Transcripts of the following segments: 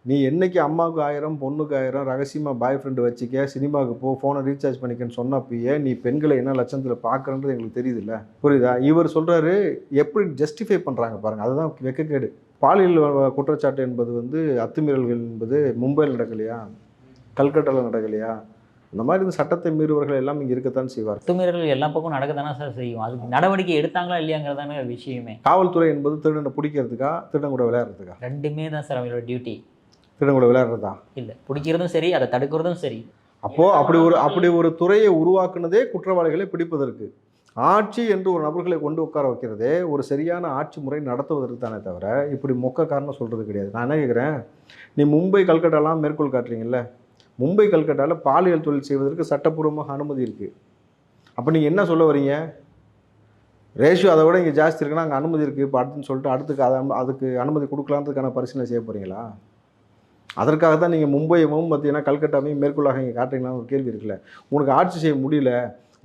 நீ என்னைக்கு அம்மாவுக்கு 1000 பொண்ணுக்கு 1000 ரகசியமாக பாய் ஃப்ரெண்டு வச்சுக்க, சினிமாவுக்கு போ, ஃபோனை ரீசார்ஜ் பண்ணிக்கன்னு சொன்னப்பயே நீ பெண்களை என்ன லட்சணத்தில் பார்க்குறன்றது எங்களுக்கு தெரியுதுல்ல. புரியுதா? இவர் சொல்கிறாரு, எப்படி ஜஸ்டிஃபை பண்ணுறாங்க பாருங்கள். அதுதான் வெக்கக்கேடு. பாலியல் குற்றச்சாட்டு என்பது வந்து அத்துமீறல்கள் என்பது மும்பையில் நடக்கலையா, கல்கட்டாவில் நடக்கலையா? இந்த மாதிரி இந்த சட்டத்தை மீறுவர்கள் எல்லாம் இங்கே இருக்கத்தான் செய்வார். அத்துமீறல்கள் எல்லா பக்கம் நடக்க தானே சார் செய்யும். அதுக்கு நடவடிக்கை எடுத்தாங்களா இல்லையாங்கிறதானே விஷயமே. காவல்துறை என்பது திருடனை பிடிக்கிறதுக்கா, திருடன் கூட விளையாடுறதுக்கா? ரெண்டுமே தான் சார் அவங்களோட டியூட்டி. திருடன் கூட விளையாடுறதா? இல்லை, பிடிக்கிறதும் சரி, அதை தடுக்கிறதும் சரி. அப்போது அப்படி ஒரு துறையை உருவாக்குனதே குற்றவாளிகளை பிடிப்பதற்கு. ஆட்சி என்று ஒரு நபர்களை கொண்டு உட்கார வைக்கிறதே ஒரு சரியான ஆட்சி முறை நடத்துவதற்கு தானே தவிர இப்படி மொக்க காரணம் சொல்கிறது கிடையாது. நான் என்ன கேட்குறேன், நீ மும்பை கல்கட்டாலாம் மேற்கோள் காட்டுறீங்கல்ல, மும்பை கல்கட்டாவில் பாலியல் தொழில் செய்வதற்கு சட்டப்பூர்வமாக அனுமதி இருக்குது. அப்போ நீங்கள் என்ன சொல்ல வரீங்க? ரேஷியோ அதை விட இங்கே ஜாஸ்தி இருக்குன்னா அங்கே அனுமதி இருக்குது இப்போ அடுத்துன்னு சொல்லிட்டு அதுக்கு அனுமதி கொடுக்கலான்றதுக்கான பரிசீலனை செய்ய போகிறீங்களா? அதற்காக தான் நீங்கள் மும்பையும் பார்த்தீங்கன்னா கல்கட்டாவையும் மேற்கொள்ளாக இங்கே காட்டுறீங்களான்னு ஒரு கேள்வி இருக்குல்ல. உனக்கு ஆட்சி செய்ய முடியல,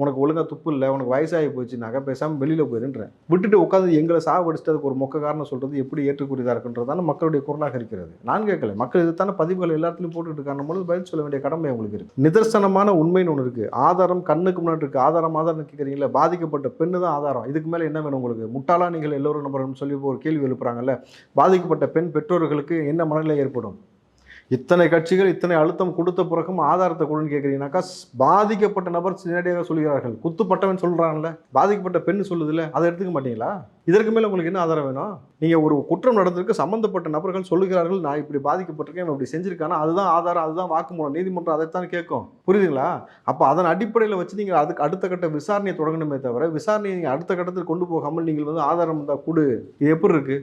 உனக்கு ஒழுங்காக துப்பு இல்லை, உனக்கு வயசாகி போச்சுனாக்கா பேசாமல் வெளியில் போயிருன்றேன். விட்டுட்டு உட்காந்து எங்களை சாவடிச்சுட்டு அதுக்கு ஒரு மொக்க காரணம் சொல்கிறது எப்படி ஏற்றுக்குரியதாக இருக்குன்றதான மக்களுடைய குரலாக இருக்கிறது. நான் கேட்கல, மக்கள் இதுதான பதிவுகள் எல்லாத்துலையும் போட்டுக்கிட்டு இருக்கான பொழுது பதில் சொல்ல வேண்டிய கடமை உங்களுக்கு இருக்குது. நிதர்சனமான உண்மைன்னு ஒன்று இருக்குது, ஆதாரம் கண்ணுக்கு முன்னாடி இருக்குது. ஆதாரம் கேட்குறீங்களா? பாதிக்கப்பட்ட பெண்ணு தான் ஆதாரம். இதுக்கு மேலே என்ன வேணும் உங்களுக்கு? முட்டாளா நீங்கள் எல்லோரும் நம்புறோம்னு சொல்லி ஒரு கேள்வி எழுப்புறாங்கல்ல. பாதிக்கப்பட்ட பெண் பெற்றோர்களுக்கு என்ன மனநிலை ஏற்படும்? இத்தனை கட்சிகள் இத்தனை அழுத்தம் கொடுத்த பிறகும் ஆதாரத்தை கொடுன்னு கேட்குறீங்கன்னாக்கா, பாதிக்கப்பட்ட நபர் நேரடியாக சொல்கிறார்கள். குத்துப்பட்டவன் சொல்கிறான்ல, பாதிக்கப்பட்ட பெண் சொல்லுதில்ல, அதை எடுத்துக்க மாட்டீங்களா? இதற்கு மேலே உங்களுக்கு என்ன ஆதாரம் வேணும்? நீங்கள் ஒரு குற்றம் நடந்திருக்கு, சம்மந்தப்பட்ட நபர்கள் சொல்லுகிறார்கள், நான் இப்படி பாதிக்கப்பட்டிருக்கேன், இப்படி செஞ்சுருக்கானா, அதுதான் ஆதாரம், அதுதான் வாக்குமூலம். நீதிமன்றம் அதைத்தான் கேட்கும். புரியுதுங்களா? அப்போ அதன் அடிப்படையில் வச்சு நீங்கள் அதுக்கு அடுத்த கட்ட விசாரணையை தொடங்கணுமே தவிர, விசாரணையை நீங்கள் அடுத்த கட்டத்தில் கொண்டு போகாமல் நீங்கள் வந்து ஆதாரம் தான் கொடு, இது எப்படி இருக்குது?